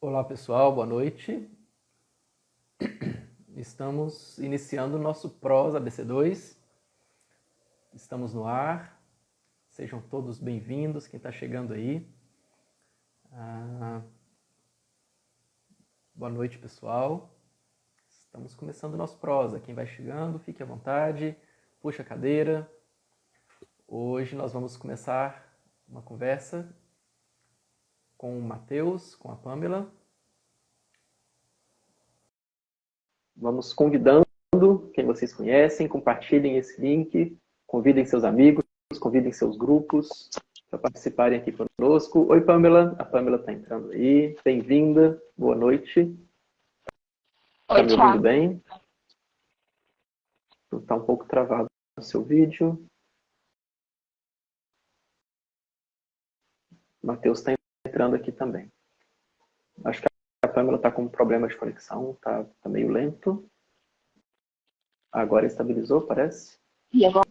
Olá pessoal, boa noite. Estamos iniciando o nosso PROS ABC2. Estamos no ar. Sejam todos bem-vindos, quem está chegando aí. Boa noite, pessoal. Estamos começando o nosso prosa. Quem vai chegando, fique à vontade, puxa a cadeira. Hoje nós vamos começar uma conversa com o Matheus, com a Pamela. Vamos convidando quem vocês conhecem, compartilhem esse link, convidem seus amigos, convidem seus grupos para participarem aqui conosco. Oi, Pamela. A Pamela está entrando aí. Bem-vinda. Boa noite. Oi, Está me ouvindo Thiago. bem? Está um pouco travado o seu vídeo. O Matheus está entrando aqui também. Acho que a Pamela está com um problema de conexão, está meio lento. Agora estabilizou, parece. E agora?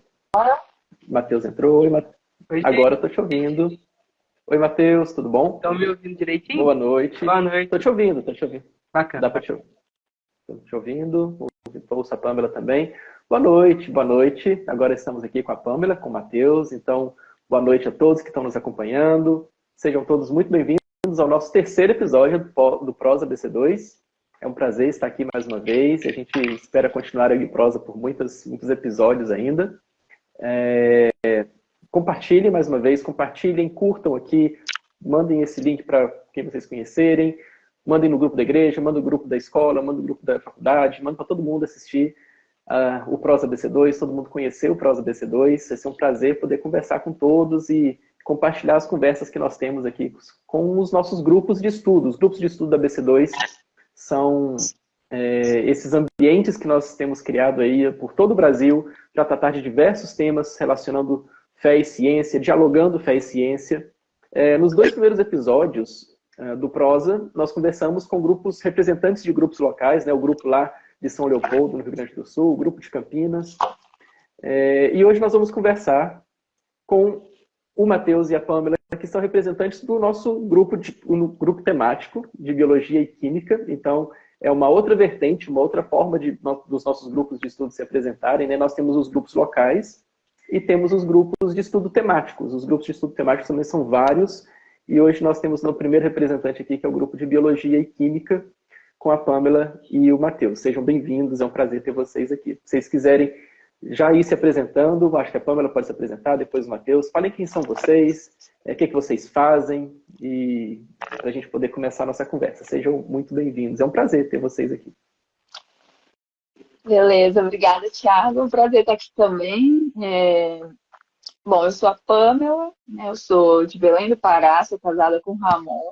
Matheus entrou. Oi, Oi, agora gente. estou te ouvindo. Oi, Matheus, tudo bom? Estão me ouvindo direitinho? Boa noite. Boa noite. Estou te ouvindo, Bacana. Dá para te ouvir. Estou te ouvindo. Ouço a Pamela também. Boa noite, boa noite. Agora estamos aqui com a Pamela, com o Matheus. Então, boa noite a todos que estão nos acompanhando. Sejam todos muito bem-vindos ao nosso terceiro episódio do Prosa ABC2. É um prazer estar aqui mais uma vez. A gente espera continuar aí prosa por muitos episódios ainda. Compartilhem mais uma vez, compartilhem, curtam aqui, mandem esse link para quem vocês conhecerem, mandem no grupo da igreja, mandem no grupo da escola, mandem no grupo da faculdade, mandem para todo mundo assistir o Prosa ABC2, todo mundo conhecer o Prosa ABC2. Vai ser um prazer poder conversar com todos e compartilhar as conversas que nós temos aqui com os nossos grupos de estudo. Os grupos de estudo da ABC2 são esses ambientes que nós temos criado aí por todo o Brasil, para tratar de diversos temas relacionando fé e ciência, dialogando fé e ciência. Nos dois primeiros episódios do Prosa, nós conversamos com grupos, representantes de grupos locais, né, o grupo lá de São Leopoldo, no Rio Grande do Sul, o grupo de Campinas. E hoje nós vamos conversar com o Matheus e a Pamela, que são representantes do nosso grupo temático de Biologia e Química. Então, é uma outra vertente, uma outra forma dos nossos grupos de estudo se apresentarem, né? Nós temos os grupos locais e temos os grupos de estudo temáticos. Os grupos de estudo temáticos também são vários. E hoje nós temos o primeiro representante aqui, que é o grupo de Biologia e Química, com a Pamela e o Matheus. Sejam bem-vindos, é um prazer ter vocês aqui. Se vocês quiserem já ir se apresentando, acho que a Pamela pode se apresentar, depois o Matheus. Falem quem são vocês, o que vocês fazem, e para a gente poder começar a nossa conversa. Sejam muito bem-vindos. É um prazer ter vocês aqui. Beleza, obrigada, Thiago. Um prazer estar aqui também. Bom, eu sou a Pamela, né? Eu sou de Belém do Pará, sou casada com o Ramon.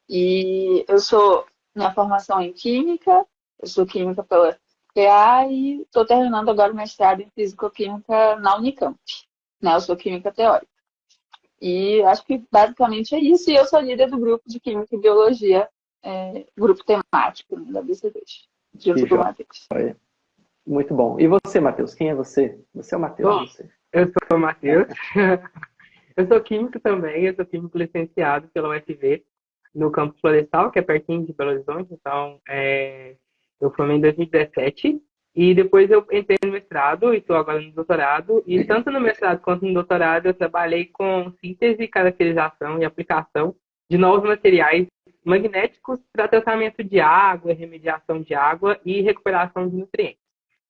E eu sou, minha formação em Química, eu sou Química pela PA e estou terminando agora o mestrado em Físico-Química na Unicamp. Né? Eu sou Química Teórica. E acho que basicamente é isso. E eu sou líder do grupo de Química e Biologia, grupo temático, né, da BC2, junto com o Matheus. Muito bom. E você, Matheus? Quem é você? Você é o Matheus? Bom, eu sou o Matheus. Eu sou químico também. Eu sou químico licenciado pela UFV no campus Florestal, que é pertinho de Belo Horizonte. Então, eu formei em 2017. E depois eu entrei no mestrado e estou agora no doutorado. E tanto no mestrado quanto no doutorado eu trabalhei com síntese, caracterização e aplicação de novos materiais magnéticos para tratamento de água, remediação de água e recuperação de nutrientes.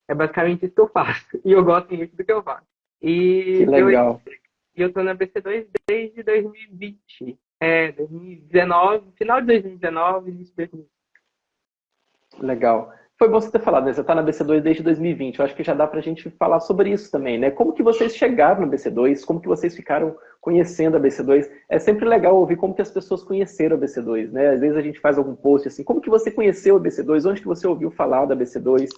É basicamente isso que eu faço. E eu gosto muito do que eu faço. Que legal. Eu estou na BC2 desde 2020. 2019, final de 2019, início de 2020. Legal. Foi bom você ter falado, né? Você está na BC2 desde 2020. Eu acho que já dá para a gente falar sobre isso também, né? Como que vocês chegaram na BC2? Como que vocês ficaram conhecendo a BC2? É sempre legal ouvir como que as pessoas conheceram a BC2, né? Às vezes a gente faz algum post assim, como que você conheceu a BC2? Onde que você ouviu falar da BC2?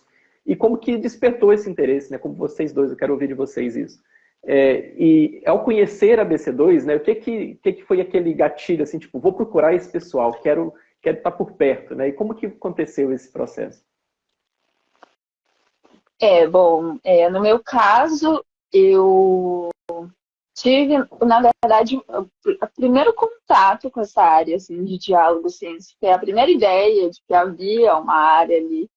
E como que despertou esse interesse, né? Como vocês dois, eu quero ouvir de vocês isso. E ao conhecer a BC2, né? O que foi aquele gatilho, assim, tipo, vou procurar esse pessoal, quero estar por perto, né? E como que aconteceu esse processo? Bom, no meu caso, eu tive, na verdade, o primeiro contato com essa área assim, de diálogo ciência e fé, a primeira ideia de que havia uma área ali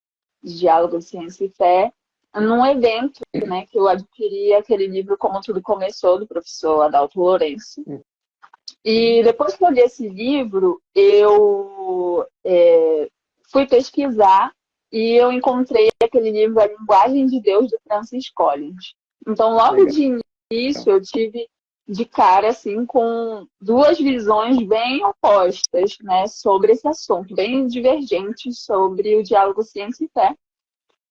de diálogo ciência e fé, num evento, né, que eu adquiri aquele livro Como Tudo Começou, do professor Adalto Lourenço. E depois que eu li esse livro, eu fui pesquisar e eu encontrei aquele livro A Linguagem de Deus, do Francis Collins. Então, logo Legal. de início, eu tive de cara assim com duas visões bem opostas, né, sobre esse assunto, bem divergentes sobre o diálogo ciência e fé.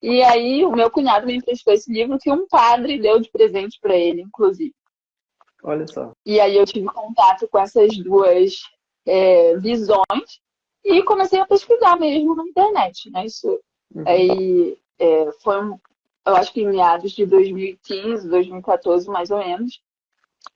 E aí o meu cunhado me emprestou esse livro que um padre deu de presente para ele, inclusive. Olha só. E aí eu tive contato com essas duas visões e comecei a pesquisar mesmo na internet, né? Isso aí foi, eu acho que em meados de 2015, 2014, mais ou menos.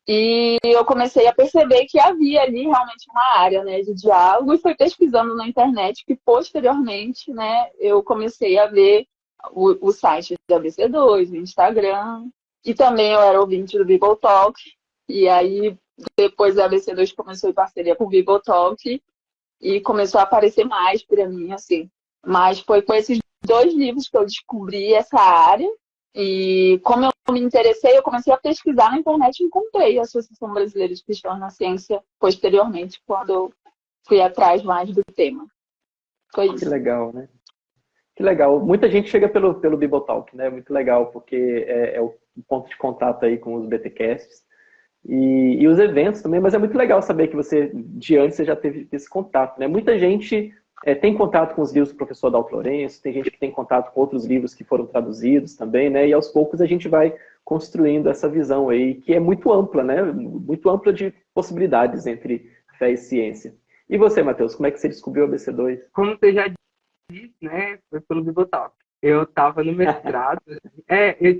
E eu comecei a perceber que havia ali realmente uma área, né, de diálogo, e fui pesquisando na internet, que posteriormente, né, eu comecei a ver o site da ABC2, o Instagram, e também eu era ouvinte do Bibotalk, e aí depois a ABC2 começou em parceria com o Bibotalk, e começou a aparecer mais para mim, assim. Mas foi com esses dois livros que eu descobri essa área, e como eu me interessei, eu comecei a pesquisar na internet e encontrei a Associação Brasileira de Cristãos na Ciência posteriormente, quando eu fui atrás mais do tema. Foi Que isso. legal, né? Que legal. Muita gente chega pelo Bibotalk, né? Muito legal, porque é o ponto de contato aí com os BTcasts e os eventos também, mas é muito legal saber que você, de antes, você já teve esse contato, né? Muita gente tem contato com os livros do professor Adalto Lourenço, tem gente que tem contato com outros livros que foram traduzidos também, né? E aos poucos a gente vai construindo essa visão aí, que é muito ampla, né? Muito ampla de possibilidades entre fé e ciência. E você, Matheus, como é que você descobriu o ABC2? Como você já disse, né? Foi pelo Bibotalk. Eu tava no mestrado.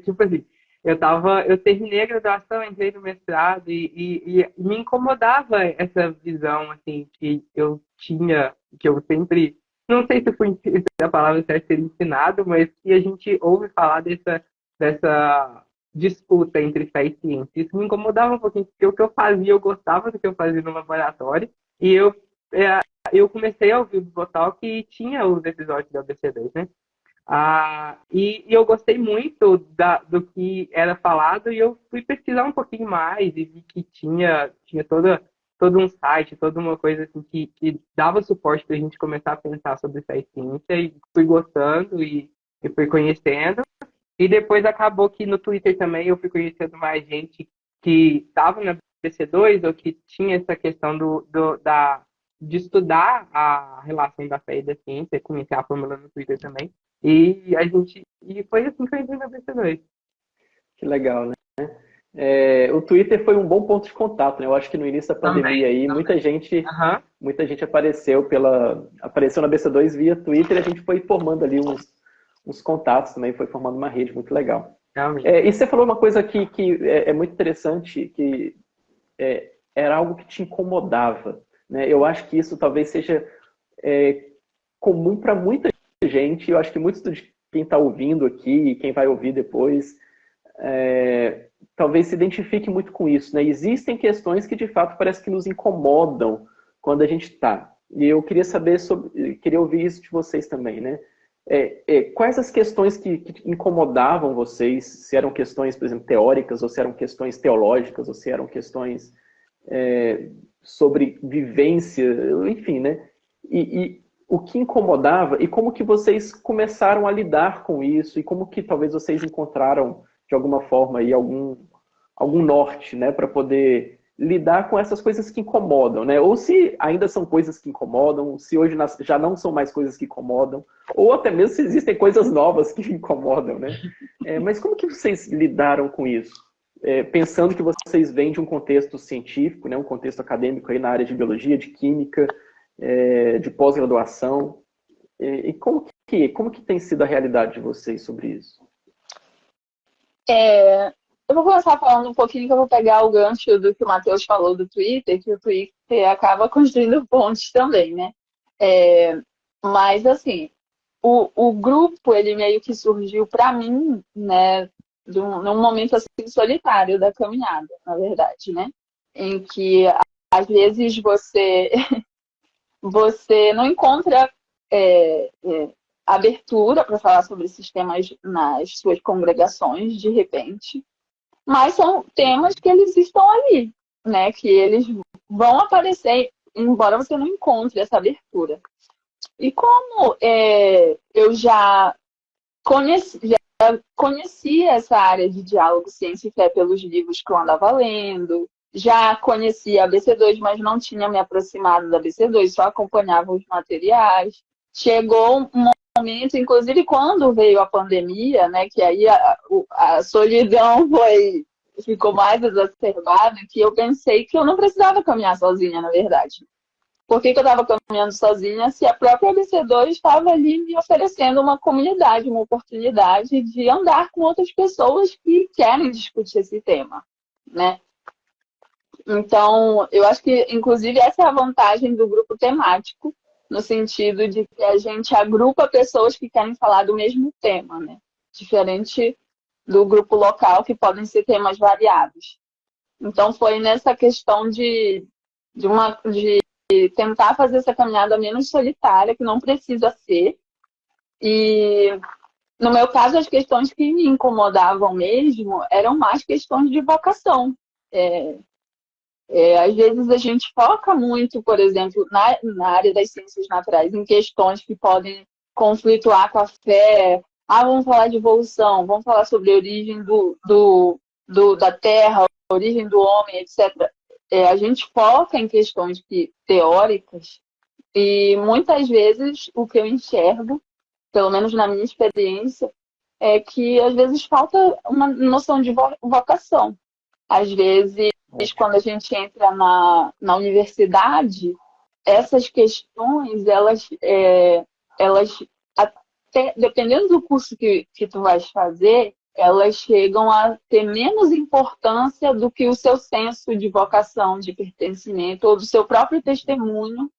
Tipo assim, eu terminei a graduação, entrei no mestrado e me incomodava essa visão, assim, que eu tinha, que eu sempre, não sei se foi se a palavra certa ser ensinado, mas que a gente ouve falar dessa disputa entre fé e ciência. Isso me incomodava um pouquinho, porque o que eu fazia, eu gostava do que eu fazia no laboratório, e eu comecei a ouvir o Bibotalk e tinha os episódios da ABC2, né? E eu gostei muito do que era falado e eu fui pesquisar um pouquinho mais e vi que tinha todo um site, toda uma coisa assim que dava suporte para a gente começar a pensar sobre fé e ciência e fui gostando e fui conhecendo. E depois acabou que no Twitter também eu fui conhecendo mais gente que estava na BC2 ou que tinha essa questão de estudar a relação da fé e da ciência, comecei a fórmula no Twitter também. E foi assim que eu entrei na BC2. Que legal, né? O Twitter foi um bom ponto de contato, né? Eu acho que no início da pandemia aí, Aham. muita gente apareceu na BC2 via Twitter e a gente foi formando ali uns contatos também, foi formando uma rede muito legal. Realmente. E você falou uma coisa que é muito interessante, que era algo que te incomodava, né? Eu acho que isso talvez seja comum para muita gente, eu acho que muitos de quem está ouvindo aqui e quem vai ouvir depois talvez se identifique muito com isso, né? Existem questões que de fato parece que nos incomodam quando a gente está. E eu queria queria ouvir isso de vocês também, né? Quais as questões que incomodavam vocês? Se eram questões, por exemplo, teóricas, ou se eram questões teológicas, ou se eram questões sobre vivência, enfim, né? E o que incomodava e como que vocês começaram a lidar com isso e como que talvez vocês encontraram de alguma forma aí algum norte, né, para poder lidar com essas coisas que incomodam, né? Ou se ainda são coisas que incomodam, se hoje já não são mais coisas que incomodam, ou até mesmo se existem coisas novas que incomodam, né? Mas como que vocês lidaram com isso? Pensando que vocês vêm de um contexto científico, né, um contexto acadêmico aí na área de biologia, de química, de pós-graduação, e como que tem sido a realidade de vocês sobre isso? Eu vou começar falando um pouquinho que eu vou pegar o gancho do que o Matheus falou do Twitter, que o Twitter acaba construindo pontes também, né? Mas, assim, o grupo, ele meio que surgiu para mim, né, num momento assim solitário da caminhada, na verdade, né? Em que às vezes você não encontra abertura para falar sobre esses temas nas suas congregações, de repente, mas são temas que eles estão ali, né? Que eles vão aparecer, embora você não encontre essa abertura. E como eu já conhecia essa área de diálogo, ciência e fé pelos livros que eu andava lendo, já conhecia a BC2, mas não tinha me aproximado da BC2, só acompanhava os materiais. Chegou um momento, inclusive quando veio a pandemia, né, que aí a solidão ficou mais exacerbada, que eu pensei que eu não precisava caminhar sozinha, na verdade. Por que eu estava caminhando sozinha se a própria ABC2 estava ali me oferecendo uma comunidade, uma oportunidade de andar com outras pessoas que querem discutir esse tema, né? Então, eu acho que, inclusive, essa é a vantagem do grupo temático, no sentido de que a gente agrupa pessoas que querem falar do mesmo tema, né? Diferente do grupo local, que podem ser temas variados. Então, foi nessa questão de tentar fazer essa caminhada menos solitária, que não precisa ser. E, no meu caso, as questões que me incomodavam mesmo eram mais questões de vocação. Às vezes a gente foca muito, por exemplo, na área das ciências naturais, em questões que podem conflituar com a fé. Vamos falar de evolução, vamos falar sobre a origem da Terra, a origem do homem, etc. A gente foca em questões teóricas e muitas vezes o que eu enxergo, pelo menos na minha experiência, é que às vezes falta uma noção de vocação. Às vezes, quando a gente entra na universidade, essas questões, elas até, dependendo do curso que tu vais fazer, elas chegam a ter menos importância do que o seu senso de vocação, de pertencimento, ou do seu próprio testemunho,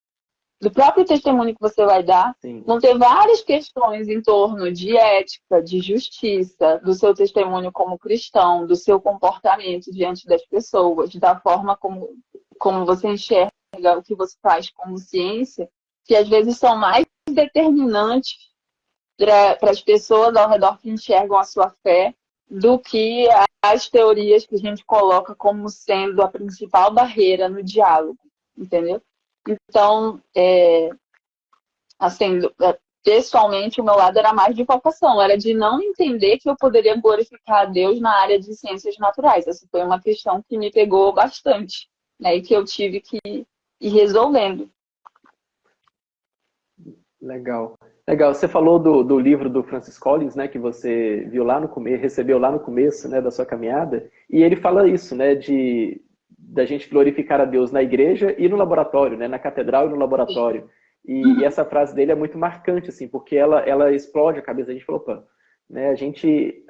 do próprio testemunho que você vai dar. Sim. Vão ter várias questões em torno de ética, de justiça, do seu testemunho como cristão, do seu comportamento diante das pessoas, da forma como você enxerga o que você faz como ciência, que às vezes são mais determinantes para as pessoas ao redor que enxergam a sua fé do que as teorias que a gente coloca como sendo a principal barreira no diálogo, entendeu? Então, assim, pessoalmente, o meu lado era mais de vocação, era de não entender que eu poderia glorificar a Deus na área de ciências naturais. Essa foi uma questão que me pegou bastante, né, e que eu tive que ir resolvendo. Legal. Legal. Você falou do livro do Francis Collins, né, que você viu lá no começo, recebeu lá no começo, né, da sua caminhada, e ele fala isso, né, da gente glorificar a Deus na igreja e no laboratório, né, na catedral e no laboratório. E essa frase dele é muito marcante, assim, porque ela explode a cabeça. A gente falou, opa, né, a gente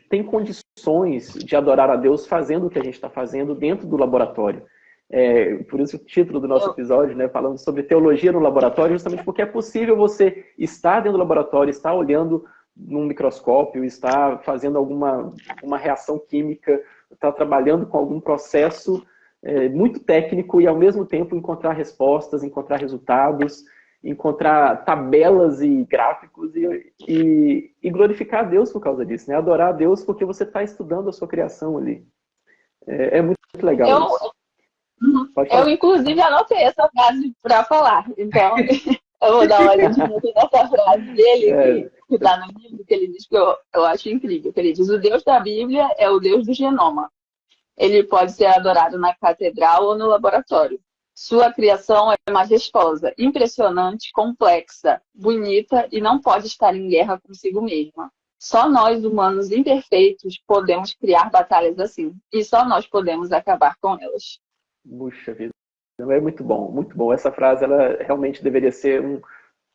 tem condições de adorar a Deus fazendo o que a gente está fazendo dentro do laboratório. Por isso o título do nosso episódio, né, falando sobre teologia no laboratório, justamente porque é possível você estar dentro do laboratório, estar olhando num microscópio, estar fazendo uma reação química, estar trabalhando com algum processo muito técnico e ao mesmo tempo encontrar respostas, encontrar resultados, encontrar tabelas e gráficos e glorificar a Deus por causa disso, né? Adorar a Deus porque você está estudando a sua criação ali. É muito legal isso. Eu, inclusive, anotei essa frase para falar. Então, eu vou dar uma olhadinha nessa frase dele, que está no livro, que ele diz que eu acho incrível. Que ele diz: o Deus da Bíblia é o Deus do genoma. Ele pode ser adorado na catedral ou no laboratório. Sua criação é majestosa, impressionante, complexa, bonita e não pode estar em guerra consigo mesma. Só nós, humanos imperfeitos, podemos criar batalhas assim. E só nós podemos acabar com elas. Puxa vida, é muito bom, muito bom. Essa frase, ela realmente deveria ser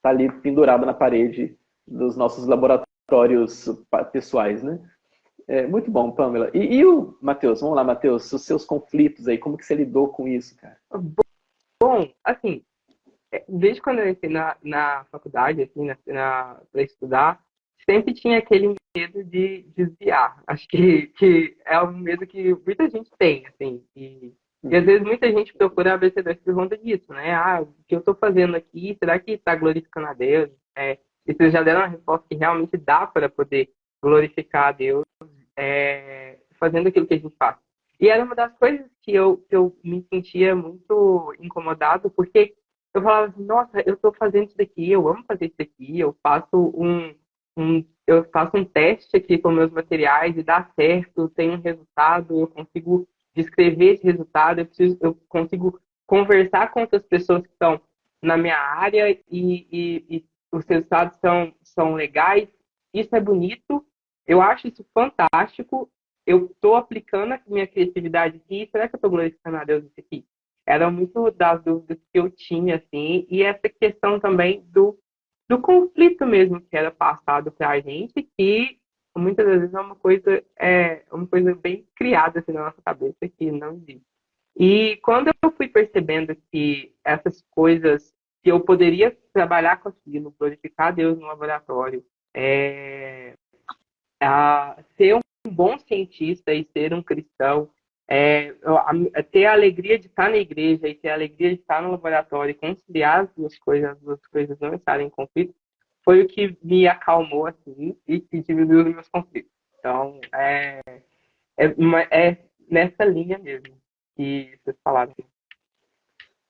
tá ali pendurada na parede dos nossos laboratórios pessoais, né? Muito bom, Pamela. E o Matheus? Vamos lá, Matheus, os seus conflitos aí, como que você lidou com isso, cara? Bom, assim, desde quando eu entrei na faculdade, assim, para estudar, sempre tinha aquele medo de desviar. Acho que é um medo que muita gente tem, assim. E às vezes muita gente procura a ABC2 por conta disso, né? Ah, o que eu estou fazendo aqui, será que está glorificando a Deus? E vocês já deram uma resposta que realmente dá para poder glorificar a Deus fazendo aquilo que a gente faz. E era uma das coisas que eu me sentia muito incomodado, porque eu falava assim, nossa, eu estou fazendo isso daqui, eu amo fazer isso daqui, eu faço um teste aqui com meus materiais e dá certo, tem um resultado, eu consigo descrever esse resultado, eu consigo conversar com outras pessoas que estão na minha área e os resultados são legais. Isso é bonito, eu acho isso fantástico. Eu estou aplicando a minha criatividade aqui, será que eu estou glorificando a Deus isso aqui? Era muito das dúvidas que eu tinha, assim, e essa questão também do conflito mesmo que era passado para a gente, que muitas das vezes é uma coisa bem criada assim, na nossa cabeça, que não existe. E quando eu fui percebendo que essas coisas, que eu poderia trabalhar com aquilo, glorificar a Deus no laboratório, ser um bom cientista e ser um cristão, ter a alegria de estar na igreja e ter a alegria de estar no laboratório e conciliar as duas coisas não estarem em conflito, foi o que me acalmou assim e que diminuiu os meus conflitos. Então, é nessa linha mesmo que vocês falaram.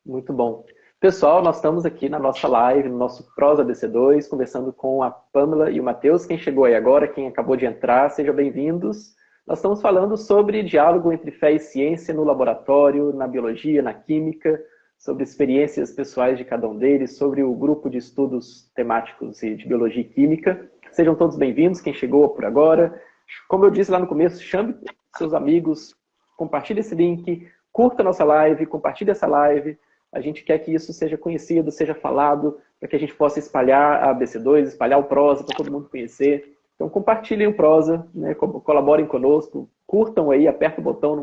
Muito bom. Pessoal, nós estamos aqui na nossa live, no nosso Prosa ABC2, conversando com a Pamela e o Matheus. Quem chegou aí agora, quem acabou de entrar, sejam bem-vindos. Nós estamos falando sobre diálogo entre fé e ciência no laboratório, na biologia, na química, sobre experiências pessoais de cada um deles, sobre o grupo de estudos temáticos de biologia e química. Sejam todos bem-vindos, quem chegou por agora. Como eu disse lá no começo, chame seus amigos, compartilhe esse link, curta a nossa live, compartilhe essa live. A gente quer que isso seja conhecido, seja falado, para que a gente possa espalhar a ABC2, espalhar o Prosa para todo mundo conhecer. Então compartilhem o Prosa, né, colaborem conosco, curtam aí, aperta o botão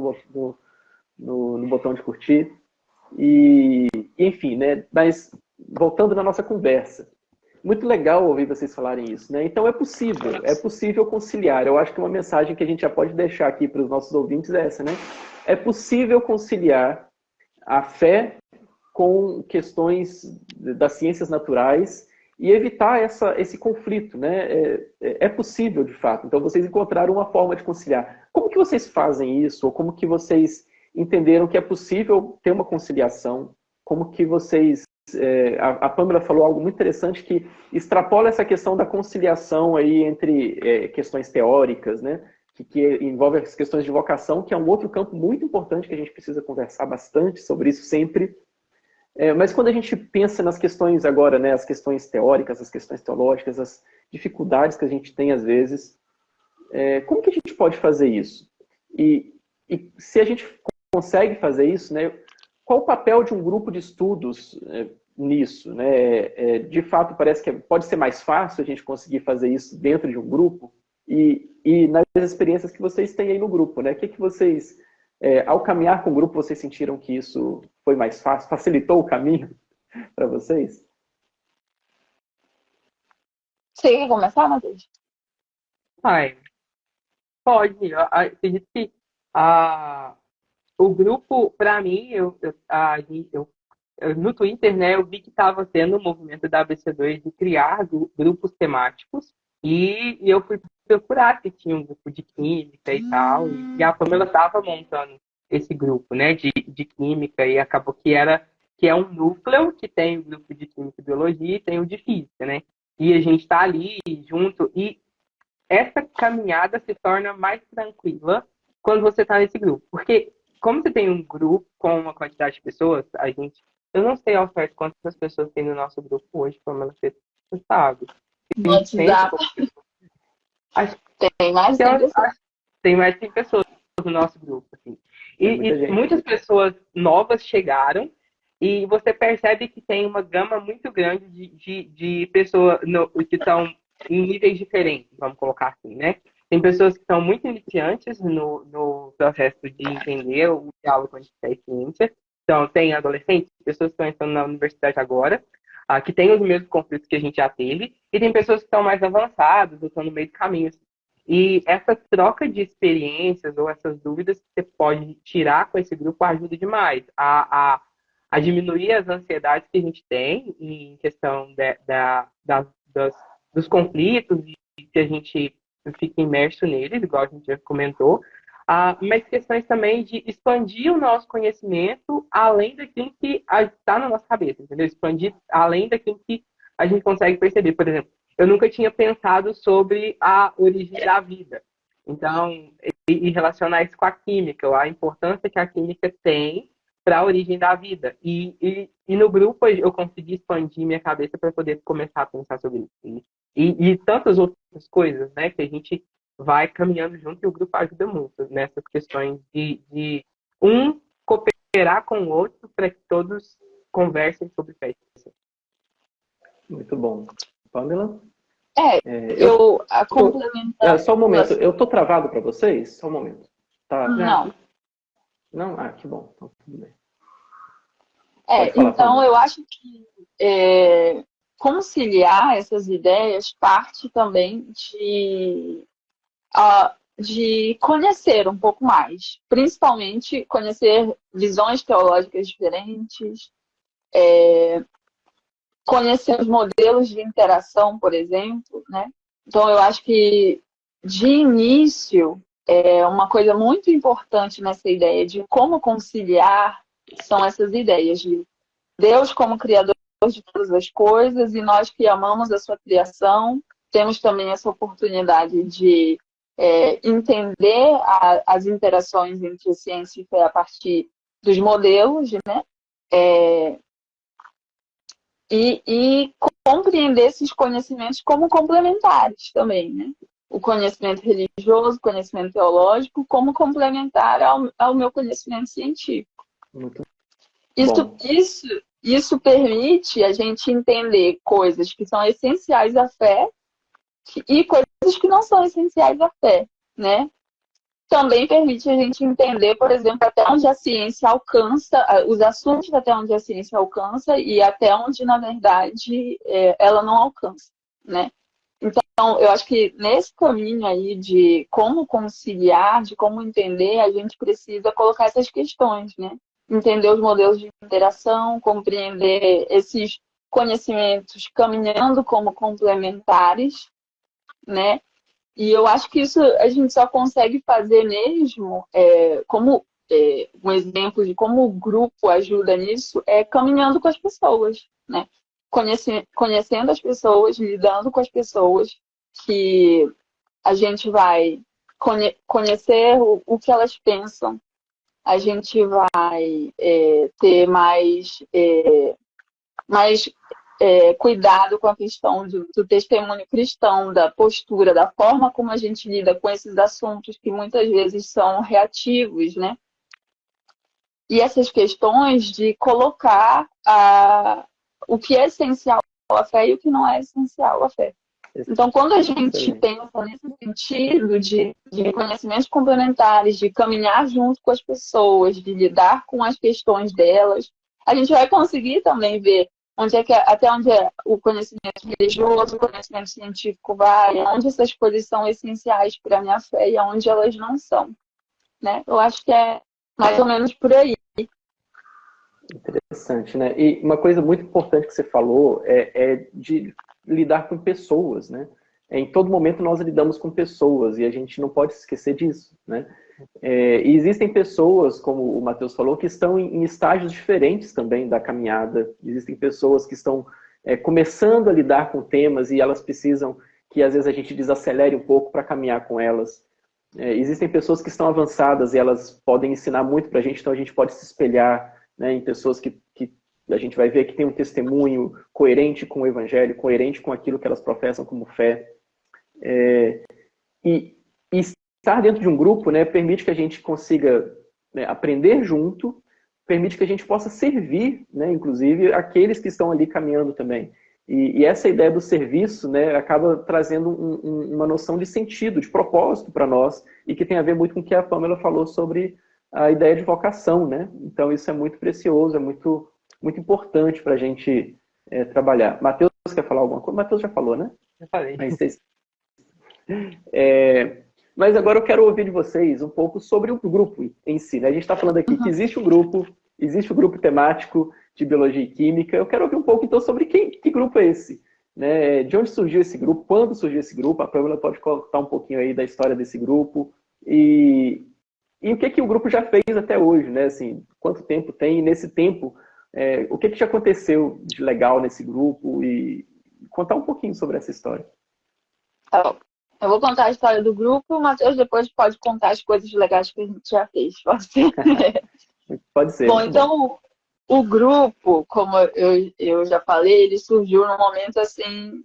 no botão de curtir. E enfim, né, mas voltando na nossa conversa. Muito legal ouvir vocês falarem isso, né? Então é possível conciliar. Eu acho que uma mensagem que a gente já pode deixar aqui para os nossos ouvintes é essa, né? É possível conciliar a fé com questões das ciências naturais e evitar esse conflito, né? É possível, de fato. Então, vocês encontraram uma forma de conciliar. Como que vocês fazem isso? Ou como que vocês entenderam que é possível ter uma conciliação? Como que vocês... a Pamela falou algo muito interessante que extrapola essa questão da conciliação aí entre questões teóricas, né? Que envolve as questões de vocação, que é um outro campo muito importante que a gente precisa conversar bastante sobre isso sempre. Mas quando a gente pensa nas questões agora, né, as questões teóricas, as questões teológicas, as dificuldades que a gente tem às vezes, como que a gente pode fazer isso? E se a gente consegue fazer isso, né, qual o papel de um grupo de estudos nisso? Né? De fato, parece que pode ser mais fácil a gente conseguir fazer isso dentro de um grupo e nas experiências que vocês têm aí no grupo, né? O que vocês... ao caminhar com o grupo, vocês sentiram que isso foi mais fácil? Facilitou o caminho para vocês? Você quer começar, Matheus? Pode. Eu acredito que o grupo, para mim, no Twitter, né, eu vi que estava tendo um movimento da ABC2 de criar grupos temáticos e eu fui procurar se tinha um grupo de química e tal, e a Pamela estava montando esse grupo, né, de química, e acabou que é um núcleo que tem o grupo de química e biologia e tem o de física, né, e a gente está ali junto, e essa caminhada se torna mais tranquila quando você está nesse grupo, porque como você tem um grupo com uma quantidade de pessoas, eu não sei ao certo quantas pessoas tem no nosso grupo hoje, Pamela, você sabe. No WhatsApp. Acho Tem mais de 100 pessoas. Tem mais de 100 pessoas no nosso grupo. Assim. E muitas pessoas novas chegaram e você percebe que tem uma gama muito grande de pessoas que estão em níveis diferentes, vamos colocar assim, né? Tem pessoas que são muito iniciantes no processo de entender o diálogo entre fé e ciência. Então, tem adolescentes, pessoas que estão entrando na universidade agora. que têm os mesmos conflitos que a gente já teve, e tem pessoas que estão mais avançadas, ou estão no meio do caminho. Assim. E essa troca de experiências ou essas dúvidas que você pode tirar com esse grupo ajuda demais a diminuir as ansiedades que a gente tem em questão dos conflitos e que a gente fica imerso neles, igual a gente já comentou, mas questões também de expandir o nosso conhecimento além daquilo que está na nossa cabeça, entendeu? Expandir além daquilo que a gente consegue perceber. Por exemplo, eu nunca tinha pensado sobre a origem da vida. Então, e relacionar isso com a química, a importância que a química tem para a origem da vida. E no grupo eu consegui expandir minha cabeça para poder começar a pensar sobre isso. E tantas outras coisas, né, que a gente vai caminhando junto e o grupo ajuda muito nessas questões de um cooperar com o outro para que todos conversem sobre fé. Muito bom. Pamela? Complementando. Só um momento, eu tô travado para vocês? Só um momento. Tá. Não. Não? Ah, que bom. Então, tudo bem. Então eu acho que conciliar essas ideias parte também de conhecer um pouco mais, principalmente conhecer visões teológicas diferentes, conhecer os modelos de interação, por exemplo, né? Então eu acho que de início uma coisa muito importante nessa ideia de como conciliar são essas ideias de Deus como criador de todas as coisas e nós que amamos a sua criação, temos também essa oportunidade de entender as interações entre ciência e fé a partir dos modelos, né? E compreender esses conhecimentos como complementares também, né? O conhecimento religioso, o conhecimento teológico, como complementar ao meu conhecimento científico. Muito Isso permite a gente entender coisas que são essenciais à fé e coisas que não são essenciais à fé, né? Também permite a gente entender, por exemplo, até onde a ciência alcança, os assuntos até onde a ciência alcança e até onde, na verdade, ela não alcança, né? Então, eu acho que nesse caminho aí de como conciliar, de como entender, a gente precisa colocar essas questões, né? Entender os modelos de interação, compreender esses conhecimentos caminhando como complementares, né? E eu acho que isso a gente só consegue fazer mesmo, como um exemplo de como o grupo ajuda nisso, caminhando com as pessoas, né? Conhecendo as pessoas, lidando com as pessoas, que a gente vai conhecer o que elas pensam, a gente vai ter mais cuidado com a questão do testemunho cristão, da postura, da forma como a gente lida com esses assuntos que muitas vezes são reativos, né? E essas questões de colocar o que é essencial à fé e o que não é essencial à fé. Então, quando a gente pensa nesse sentido de conhecimentos complementares, de caminhar junto com as pessoas, de lidar com as questões delas, a gente vai conseguir também ver até onde o conhecimento religioso, o conhecimento científico vai, onde essas coisas são essenciais para a minha fé e onde elas não são, né? Eu acho que é mais ou menos por aí. Interessante, né? E uma coisa muito importante que você falou é de lidar com pessoas, né? Em todo momento nós lidamos com pessoas e a gente não pode esquecer disso, né? E existem pessoas, como o Matheus falou, que estão em estágios diferentes também da caminhada. Existem pessoas que estão começando a lidar com temas e elas precisam que às vezes a gente desacelere um pouco para caminhar com elas. Existem pessoas que estão avançadas e elas podem ensinar muito para a gente, então a gente pode se espelhar, né, em pessoas que a gente vai ver que tem um testemunho coerente com o evangelho, coerente com aquilo que elas professam como fé. E estar dentro de um grupo, né, permite que a gente consiga, né, aprender junto, permite que a gente possa servir, né, inclusive, aqueles que estão ali caminhando também. E essa ideia do serviço, né, acaba trazendo uma noção de sentido, de propósito para nós, e que tem a ver muito com o que a Pamela falou sobre a ideia de vocação, né? Então isso é muito precioso, é muito, muito importante para a gente trabalhar. Matheus quer falar alguma coisa? Matheus já falou, né? Eu falei. Mas agora eu quero ouvir de vocês um pouco sobre o grupo em si, né? A gente está falando aqui que existe um grupo temático de Biologia e Química. Eu quero ouvir um pouco, então, sobre que grupo é esse, né? De onde surgiu esse grupo? Quando surgiu esse grupo? A Pamela pode contar um pouquinho aí da história desse grupo. E o que o grupo já fez até hoje, né? Assim, quanto tempo tem? E nesse tempo, o que já aconteceu de legal nesse grupo? E contar um pouquinho sobre essa história. Tá bom. Eu vou contar a história do grupo, o Matheus depois pode contar as coisas legais que a gente já fez. Pode ser? Pode ser. Bom, então, o grupo, como eu já falei, ele surgiu num momento assim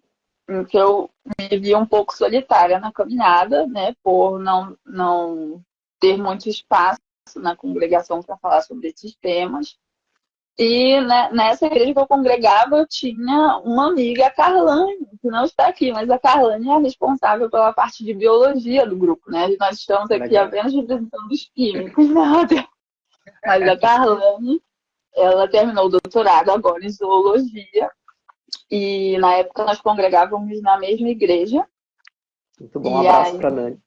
em que eu me vi um pouco solitária na caminhada, né, por não ter muito espaço na congregação para falar sobre esses temas. E né, nessa igreja que eu congregava, eu tinha uma amiga, a Carlane, que não está aqui, mas a Carlane é a responsável pela parte de biologia do grupo, né? Nós estamos aqui Legal. apenas representando os químicos, né? Mas a Carlane, ela terminou o doutorado agora em zoologia, e na época nós congregávamos na mesma igreja. Muito bom, um abraço para a Nani.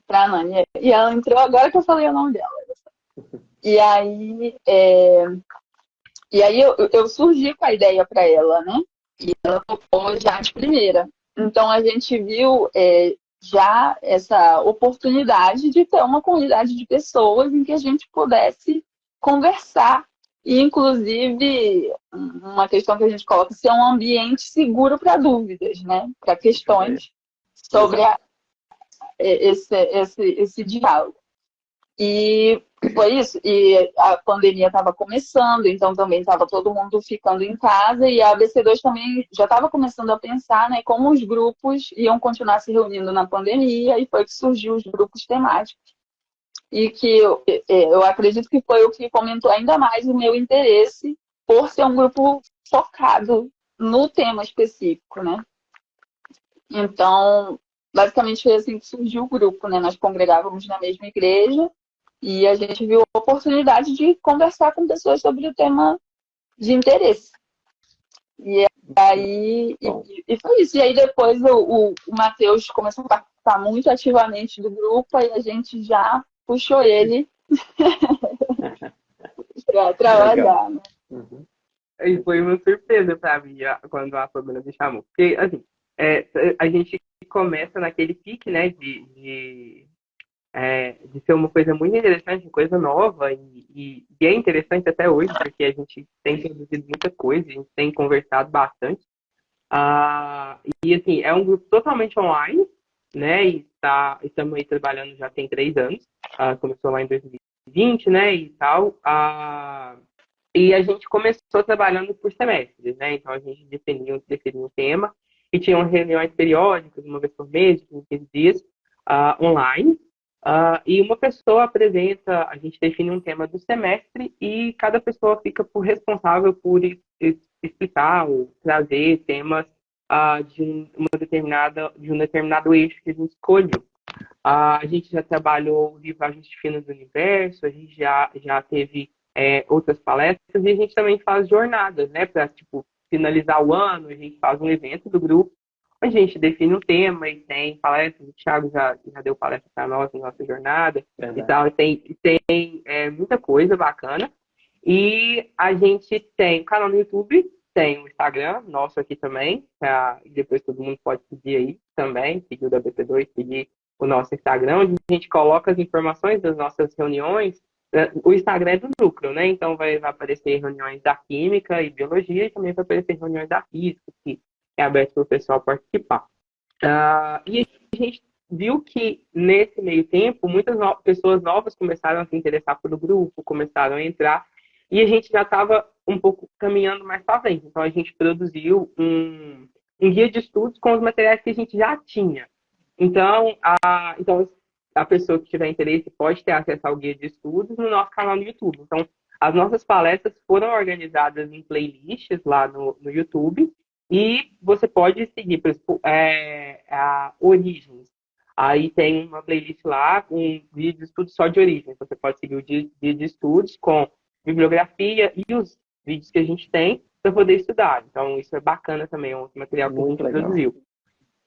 Para a Nani. E ela entrou agora que eu falei o nome dela. E aí, eu surgi com a ideia para ela, né? E ela topou já de primeira. Então a gente viu já essa oportunidade de ter uma comunidade de pessoas em que a gente pudesse conversar. E, inclusive, uma questão que a gente coloca, ser um ambiente seguro para dúvidas, né? Para questões sobre esse diálogo. E foi isso. E a pandemia estava começando, então também estava todo mundo ficando em casa, e a ABC2 também já estava começando a pensar, né, como os grupos iam continuar se reunindo na pandemia, e foi que surgiu os grupos temáticos. E que eu acredito que foi o que comentou ainda mais o meu interesse por ser um grupo focado no tema específico, né? Então, basicamente foi assim que surgiu o grupo, né? Nós congregávamos na mesma igreja, e a gente viu a oportunidade de conversar com pessoas sobre o tema de interesse. E aí e foi isso. E aí depois o Matheus começou a participar muito ativamente do grupo, e a gente já puxou ele para trabalhar. Né? Uhum. E foi uma surpresa para mim quando a Pamela me chamou. Porque, assim, a gente começa naquele pique, né, de ser uma coisa muito interessante, coisa nova, e é interessante até hoje, porque a gente tem produzido muita coisa, a gente tem conversado bastante. E assim, é um grupo totalmente online, né? E estamos aí trabalhando já tem 3 anos. Começou lá em 2020, né? E tal. E a gente começou trabalhando por semestres, né? Então a gente definiu um tema e tinham reuniões periódicas, uma vez por mês, de 15 dias, online. E uma pessoa apresenta, a gente define um tema do semestre e cada pessoa fica responsável por explicar ou trazer temas de um determinado eixo que a gente escolheu. A gente já trabalhou o livro Ajuste Fino do Universo, a gente já teve outras palestras, e a gente também faz jornadas, né? Para, tipo, finalizar o ano, a gente faz um evento do grupo, a gente define um tema e tem palestras, o Thiago já deu palestra para nós na nossa jornada. Verdade. E tal, tem muita coisa bacana. E a gente tem o canal no YouTube, tem o Instagram, nosso aqui também, e depois todo mundo pode seguir aí também, seguir o da BP2, seguir o nosso Instagram, onde a gente coloca as informações das nossas reuniões. O Instagram é do núcleo, né? Então vai aparecer reuniões da Química e Biologia, e também vai aparecer reuniões da Física, que é aberto para o pessoal participar. E a gente viu que, nesse meio tempo, muitas pessoas novas começaram a se interessar pelo grupo, começaram a entrar, e a gente já estava um pouco caminhando mais para frente. Então, a gente produziu um guia de estudos com os materiais que a gente já tinha. Então, a pessoa que tiver interesse pode ter acesso ao guia de estudos no nosso canal no YouTube. Então, as nossas palestras foram organizadas em playlists lá no YouTube, e você pode seguir, por exemplo, a Origens. Aí tem uma playlist lá com um vídeo de estudos só de origens. Você pode seguir o vídeo de estudos com bibliografia e os vídeos que a gente tem. para poder estudar. Então, isso é bacana também, é um material que a gente Muito legal. produziu.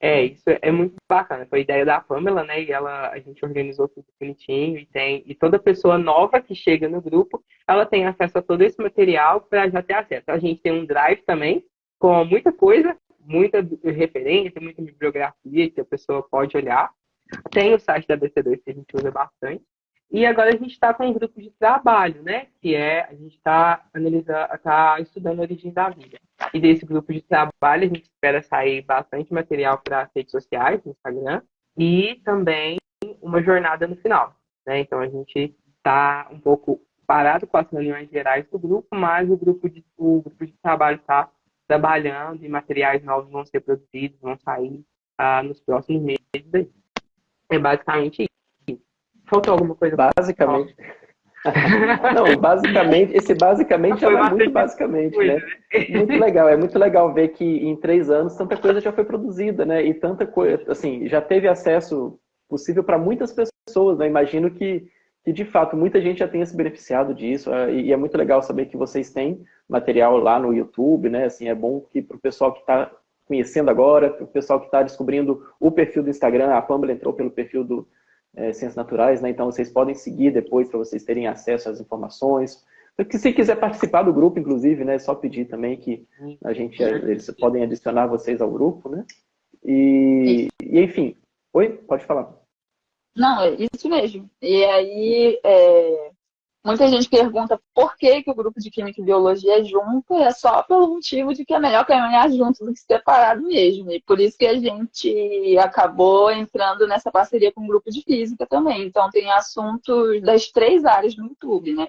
Isso é muito bacana. Foi ideia da Pamela, né? E a gente organizou tudo bonitinho e toda pessoa nova que chega no grupo, ela tem acesso a todo esse material para já ter acesso. A gente tem um drive também com muita coisa, muita referência, muita bibliografia que a pessoa pode olhar. Tem o site da BC2 que a gente usa bastante. E agora a gente está com um grupo de trabalho, né? Que a gente está estudando a origem da vida. E desse grupo de trabalho a gente espera sair bastante material para as redes sociais, no Instagram, e também uma jornada no final, né? Então a gente está um pouco parado com as reuniões gerais do grupo, mas o grupo de trabalho está trabalhando e materiais novos vão ser produzidos, vão sair nos próximos meses. É basicamente isso. Faltou alguma coisa? Basicamente. Não, basicamente, esse basicamente já é muito basicamente, né? Muito legal, é muito legal ver que em 3 anos tanta coisa já foi produzida, né? E tanta coisa, assim, já teve acesso possível para muitas pessoas, né? Imagino que de fato muita gente já tenha se beneficiado disso, e é muito legal saber que vocês têm material lá no YouTube, né? Assim, é bom que para o pessoal que está conhecendo agora, para o pessoal que está descobrindo o perfil do Instagram, a Pamela entrou pelo perfil do Ciências Naturais, né? Então vocês podem seguir depois para vocês terem acesso às informações. Porque se quiser participar do grupo, inclusive, né? É só pedir também que eles podem adicionar vocês ao grupo, né? E enfim. Oi? Pode falar. Não, é isso mesmo. E aí, muita gente pergunta por que o grupo de Química e Biologia é junto, é só pelo motivo de que é melhor caminhar junto do que separado mesmo. E por isso que a gente acabou entrando nessa parceria com o grupo de Física também. Então, tem assuntos das 3 áreas no YouTube, né?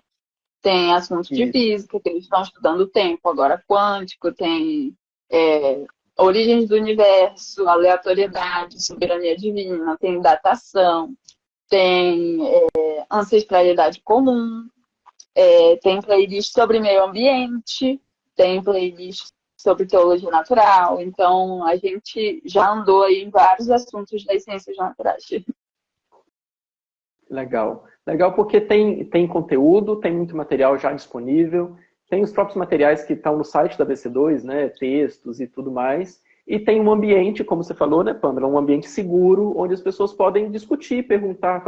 Tem assuntos de física, que eles estão estudando o tempo, agora quântico, tem origens do universo, aleatoriedade, soberania divina, tem datação, tem ancestralidade comum, tem playlist sobre meio ambiente, tem playlist sobre teologia natural. Então, a gente já andou aí em vários assuntos das ciências naturais. Legal. Legal porque tem conteúdo, tem muito material já disponível, tem os próprios materiais que estão no site da BC2, né, textos e tudo mais, e tem um ambiente, como você falou, né, Pamela, um ambiente seguro, onde as pessoas podem discutir, perguntar,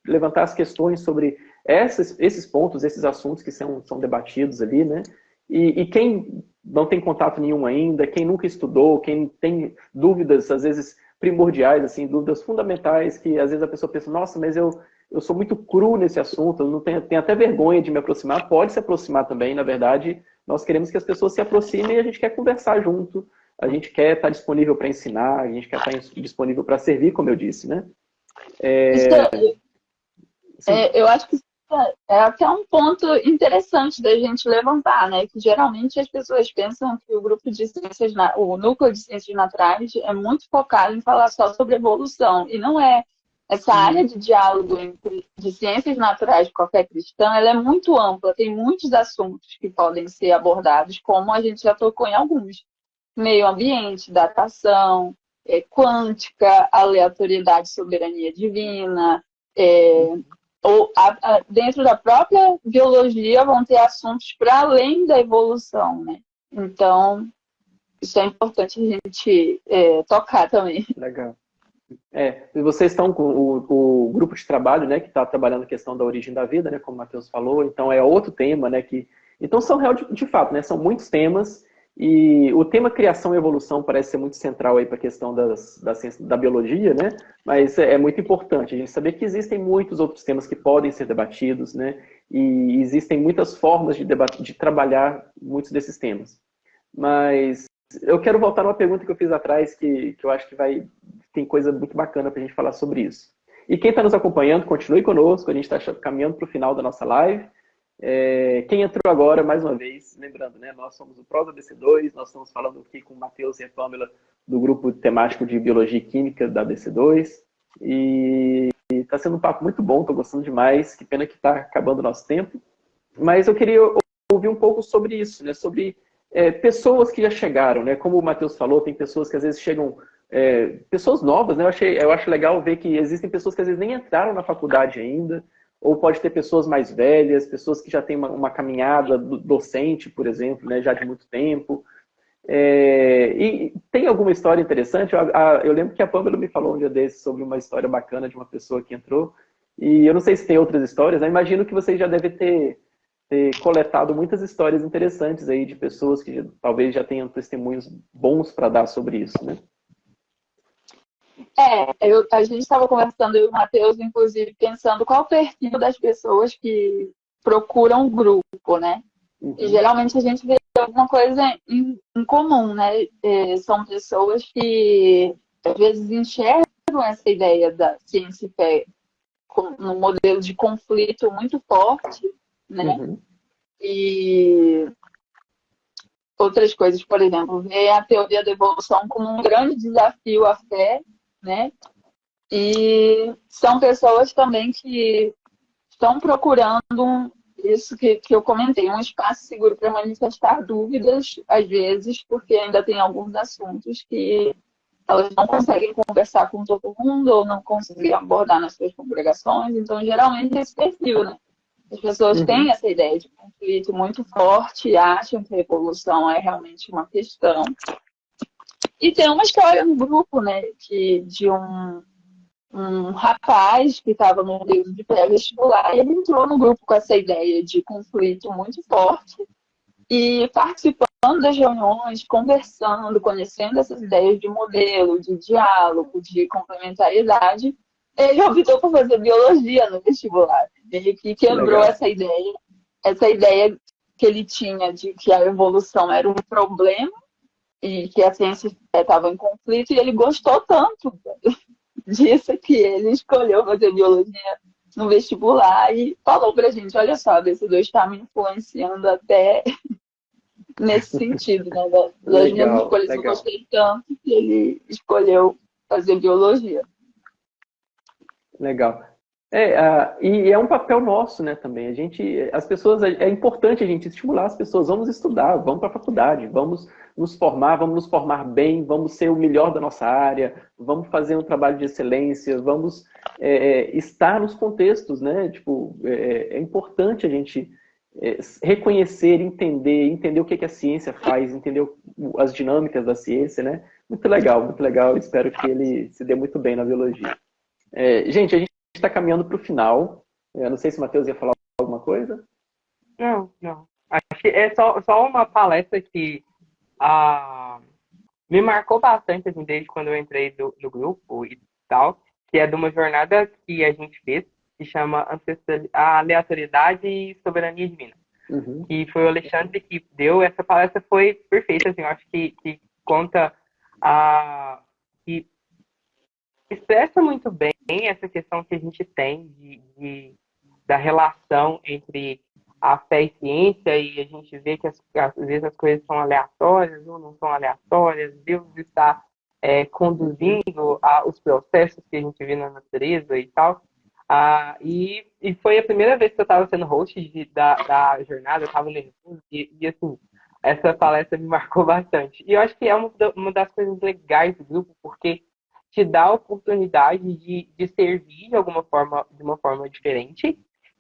levantar as questões sobre esses pontos, esses assuntos que são debatidos ali, né, e quem não tem contato nenhum ainda, quem nunca estudou, quem tem dúvidas, às vezes, primordiais, assim, dúvidas fundamentais, que às vezes a pessoa pensa, nossa, mas eu sou muito cru nesse assunto, eu não tenho até vergonha de me aproximar, pode se aproximar também, na verdade, nós queremos que as pessoas se aproximem e a gente quer conversar junto, a gente quer estar disponível para ensinar, a gente quer estar disponível para servir, como eu disse, né? Eu acho que é até um ponto interessante da gente levantar, né? Que geralmente as pessoas pensam que o grupo de ciências, o núcleo de ciências naturais é muito focado em falar só sobre evolução, e não é. Essa área de diálogo de ciências naturais de qualquer cristão, ela é muito ampla, tem muitos assuntos que podem ser abordados, como a gente já tocou em alguns. Meio ambiente, datação, quântica, aleatoriedade, soberania divina, ou dentro da própria biologia vão ter assuntos para além da evolução, né? Então, isso é importante a gente tocar também. Legal. E vocês estão com o grupo de trabalho, né, que está trabalhando a questão da origem da vida, né, como o Matheus falou, então é outro tema, né, então são de fato, né, são muitos temas, e o tema criação e evolução parece ser muito central aí para a questão da biologia, né, mas é muito importante a gente saber que existem muitos outros temas que podem ser debatidos, né, e existem muitas formas de trabalhar muitos desses temas. Mas eu quero voltar numa pergunta que eu fiz atrás, que eu acho que tem coisa muito bacana para a gente falar sobre isso. E quem está nos acompanhando, continue conosco, a gente está caminhando para o final da nossa live. Quem entrou agora, mais uma vez, lembrando, né, nós somos o Prosa BC2, nós estamos falando aqui com o Matheus e a Pamela do grupo temático de Biologia e Química da BC2, e está sendo um papo muito bom, estou gostando demais, que pena que está acabando o nosso tempo, mas eu queria ouvir um pouco sobre isso, né, sobre pessoas que já chegaram, né, como o Matheus falou, tem pessoas que às vezes chegam, pessoas novas, né, eu acho legal ver que existem pessoas que às vezes nem entraram na faculdade ainda, ou pode ter pessoas mais velhas, pessoas que já têm uma caminhada docente, por exemplo, né, já de muito tempo. E tem alguma história interessante? Eu lembro que a Pâmela me falou um dia desses sobre uma história bacana de uma pessoa que entrou, e eu não sei se tem outras histórias, né? Imagino que vocês já devem ter coletado muitas histórias interessantes aí de pessoas que talvez já tenham testemunhos bons para dar sobre isso, né? A gente estava conversando, eu e o Matheus, inclusive, pensando qual o perfil das pessoas que procuram o grupo, né? E geralmente a gente vê alguma coisa em comum, né? São pessoas que às vezes enxergam essa ideia da ciência e fé num modelo de conflito muito forte, né? E outras coisas, por exemplo, ver a teoria da evolução como um grande desafio à fé, né? E são pessoas também que estão procurando isso que eu comentei, um espaço seguro para manifestar dúvidas, às vezes, porque ainda tem alguns assuntos que elas não conseguem conversar com todo mundo ou não conseguem abordar nas suas congregações. Então, geralmente, é esse perfil, né? As pessoas têm essa ideia de conflito muito forte, acham que a evolução é realmente uma questão. E tem uma história no grupo, né, de um rapaz que estava no período de pré-vestibular, e ele entrou no grupo com essa ideia de conflito muito forte e participando das reuniões, conversando, conhecendo essas ideias de modelo, de diálogo, de complementariedade, ele optou por fazer biologia no vestibular. Ele que quebrou essa ideia que ele tinha de que a evolução era um problema e que a ciência estava em conflito, e ele gostou tanto disso que ele escolheu fazer biologia no vestibular e falou pra gente, olha só, a BC2 está me influenciando até nesse sentido, né? Das minhas escolhas, eu gostei tanto que ele escolheu fazer biologia. Legal. E é um papel nosso, né, também. As pessoas, é importante a gente estimular as pessoas, vamos estudar, vamos para a faculdade, vamos nos formar bem, vamos ser o melhor da nossa área, vamos fazer um trabalho de excelência, vamos estar nos contextos, né? Tipo, é importante a gente reconhecer, entender o que a ciência faz, entender as dinâmicas da ciência, né? Muito legal. Espero que ele se dê muito bem na biologia. Gente, a gente está caminhando para o final. Eu não sei se o Matheus ia falar alguma coisa. Não. Acho que é só uma palestra que me marcou bastante, assim, desde quando eu entrei no grupo e tal, que é de uma jornada que a gente fez, que chama a Aleatoriedade e Soberania Divina. Que foi o Alexandre que deu. Essa palestra foi perfeita, assim, eu acho que conta que expressa muito bem essa questão que a gente tem da relação entre a fé e ciência, e a gente vê que às vezes as coisas são aleatórias ou não são aleatórias. Deus está conduzindo os processos que a gente vê na natureza e tal. E foi a primeira vez que eu estava sendo host da jornada, eu estava nervoso, e assim, essa palestra me marcou bastante. E eu acho que é uma das coisas legais do grupo, porque te dá a oportunidade de servir de uma forma diferente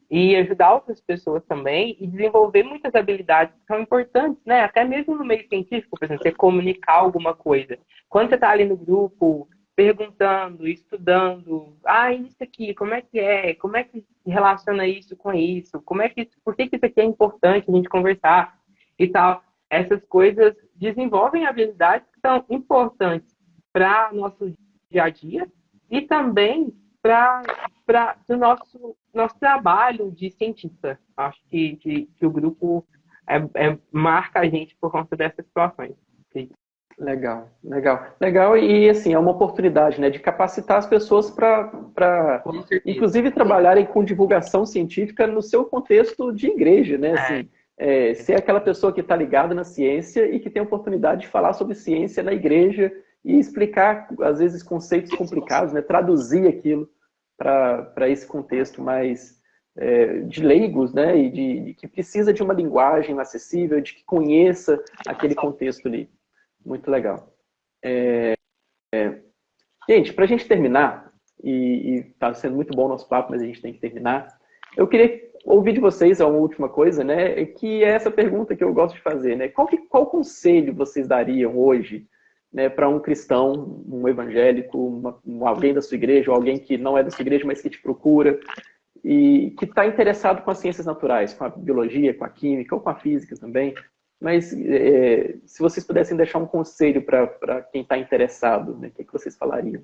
e ajudar outras pessoas também e desenvolver muitas habilidades que são importantes, né? Até mesmo no meio científico, por exemplo, você comunicar alguma coisa. Quando você está ali no grupo, perguntando, estudando, isso aqui, como é que é? Como é que se relaciona isso com isso? Por que isso aqui é importante a gente conversar e tal? Essas coisas desenvolvem habilidades que são importantes para nosso dia a dia e também para o nosso trabalho de cientista. Acho que o grupo marca a gente por conta dessas situações. Legal. E assim, é uma oportunidade, né, de capacitar as pessoas para inclusive trabalharem com divulgação científica no seu contexto de igreja, né? Assim, ser aquela pessoa que está ligada na ciência e que tem a oportunidade de falar sobre ciência na igreja e explicar, às vezes, conceitos complicados, né? Traduzir aquilo para esse contexto mais de leigos, né? E de que precisa de uma linguagem acessível, de que conheça aquele contexto ali. Muito legal. Gente, para a gente terminar, e está sendo muito bom o nosso papo, mas a gente tem que terminar, Eu queria ouvir de vocês, é uma última coisa, né? Que é essa pergunta que eu gosto de fazer, né? Qual conselho vocês dariam hoje, né, para um cristão, um evangélico, alguém da sua igreja, ou alguém que não é da sua igreja, mas que te procura e que está interessado com as ciências naturais, com a biologia, com a química, ou com a física também. Mas se vocês pudessem deixar um conselho para quem está interessado, né, o que vocês falariam?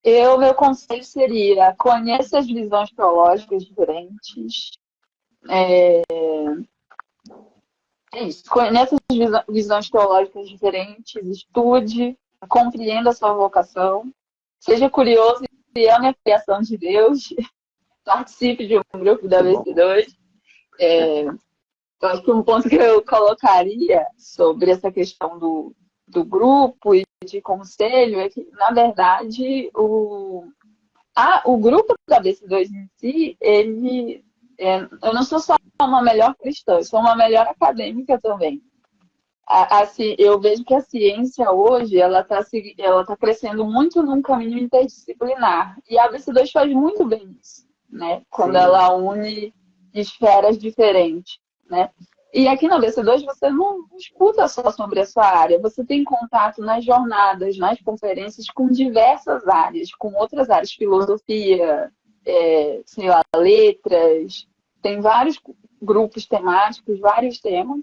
Meu conselho seria: conheça as visões teológicas diferentes. É isso. Conheça as visões teológicas diferentes, estude, compreenda a sua vocação, seja curioso e ame a criação de Deus, participe de um grupo da Muito bom. BC2. Eu acho que um ponto que eu colocaria sobre essa questão do grupo e de conselho é que, na verdade, o grupo da BC2 em si, eu não sou só uma melhor cristã, eu sou uma melhor acadêmica também. Eu vejo que a ciência hoje ela tá crescendo muito num caminho interdisciplinar. E a BC2 faz muito bem isso, né? Quando Sim. ela une esferas diferentes, né? E aqui na BC2 você não escuta só sobre a sua área, você tem contato nas jornadas, nas conferências com diversas áreas, com outras áreas, filosofia, sei lá, letras, tem vários grupos temáticos, vários temas.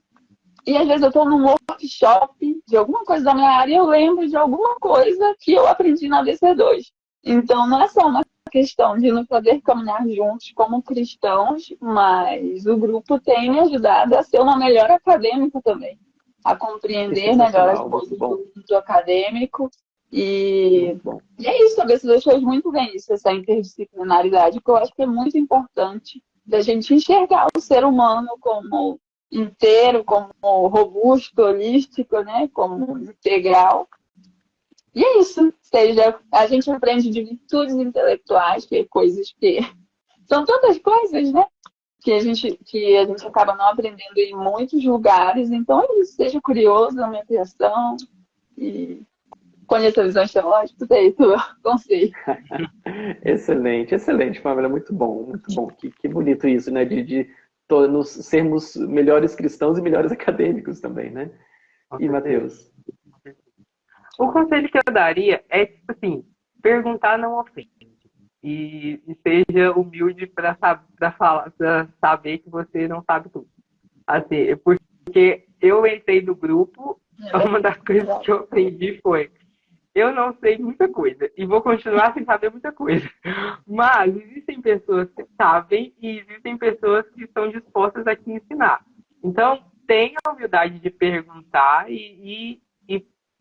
E às vezes eu estou num workshop de alguma coisa da minha área e eu lembro de alguma coisa que eu aprendi na BC2. Então não é só uma questão de não poder caminhar juntos como cristãos, mas o grupo tem me ajudado a ser uma melhor acadêmica também, a compreender melhor as coisas do mundo acadêmico. E é isso, a BC2 faz muito bem isso, essa interdisciplinaridade, que eu acho que é muito importante da gente enxergar o ser humano como inteiro, como robusto, holístico, né? Como integral. E é isso. Seja, a gente aprende de virtudes intelectuais, que é coisas que são tantas coisas, né? Que a gente acaba não aprendendo em muitos lugares. Então é isso. Seja curioso na minha criação e conheça visões teológicas. É isso, eu conselho. Excelente, excelente, Pamela. Muito bom, muito bom. Que bonito isso, né? De sermos melhores cristãos e melhores acadêmicos também, né? E Matheus? O conselho que eu daria é, tipo assim, perguntar não ofende. E seja humilde para saber que você não sabe tudo. Assim, porque eu entrei no grupo, uma das coisas que eu aprendi foi: eu não sei muita coisa e vou continuar sem saber muita coisa. Mas existem pessoas que sabem e existem pessoas que estão dispostas a te ensinar. Então, tenha a humildade de perguntar e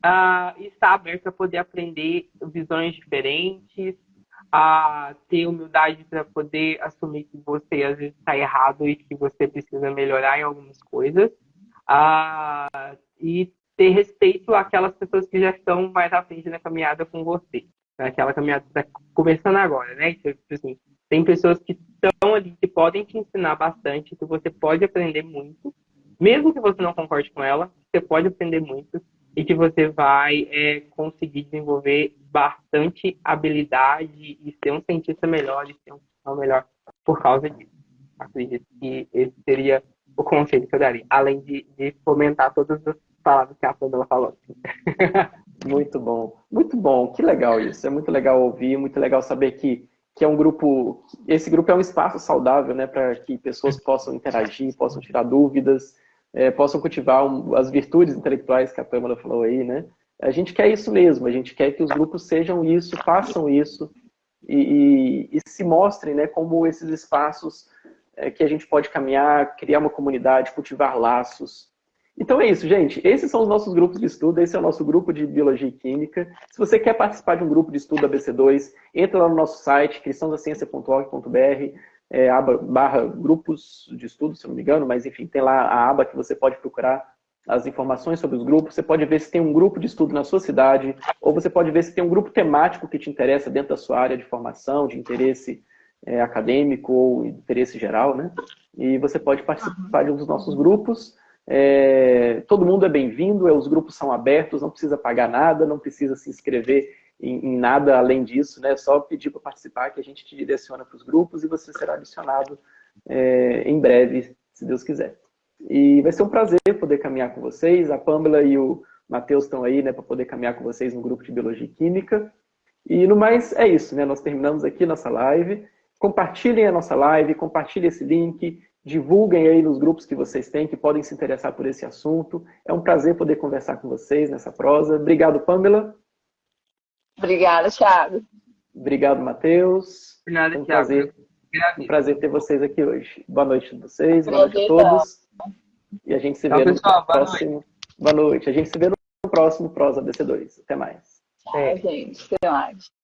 estar aberto a poder aprender visões diferentes, a ter humildade para poder assumir que você às vezes está errado e que você precisa melhorar em algumas coisas. E ter respeito àquelas pessoas que já estão mais à frente na caminhada com você. Aquela caminhada está começando agora, né? Então, assim, tem pessoas que estão ali, que podem te ensinar bastante, que você pode aprender muito, mesmo que você não concorde com ela, você pode aprender muito e que você vai conseguir desenvolver bastante habilidade e ser um cientista melhor e ser um profissional melhor por causa disso. Acredito que esse seria o conselho que eu daria, além de fomentar todas as palavras que a Pamela falou. Muito bom, que legal isso. É muito legal ouvir, muito legal saber que é um grupo, esse grupo é um espaço saudável, né, para que pessoas possam interagir, possam tirar dúvidas, possam cultivar as virtudes intelectuais que a Pamela falou aí, né? A gente quer isso mesmo, a gente quer que os grupos sejam isso, façam isso e se mostrem, né, como esses espaços que a gente pode caminhar, criar uma comunidade, cultivar laços. Então é isso, gente. Esses são os nossos grupos de estudo, esse é o nosso grupo de Biologia e Química. Se você quer participar de um grupo de estudo da BC2, entra lá no nosso site, cristãosdaciencia.org.br, aba grupos de estudo, se eu não me engano, mas enfim, tem lá a aba que você pode procurar as informações sobre os grupos. Você pode ver se tem um grupo de estudo na sua cidade, ou você pode ver se tem um grupo temático que te interessa dentro da sua área de formação, de interesse acadêmico ou interesse geral, né? E você pode participar de um dos nossos grupos. Todo mundo é bem-vindo, os grupos são abertos, não precisa pagar nada, não precisa se inscrever em nada além disso, né? Só pedir para participar que a gente te direciona para os grupos e você será adicionado em breve, se Deus quiser. E vai ser um prazer poder caminhar com vocês. A Pamela e o Matheus estão aí, né, para poder caminhar com vocês no grupo de Biologia e Química. E no mais, é isso, né? Nós terminamos aqui nossa live. Compartilhem a nossa live, compartilhem esse link, divulguem aí nos grupos que vocês têm, que podem se interessar por esse assunto. É um prazer poder conversar com vocês nessa prosa. Obrigado, Pamela. Obrigada, Thiago. Obrigado, Matheus. Nada, Um Thiago. prazer. Um prazer ter vocês aqui hoje. Boa noite a vocês, boa noite a todos. E a gente se vê no próximo. Boa noite. A gente se vê no próximo Prosa BC2. Até mais. Tchau, gente. Até mais.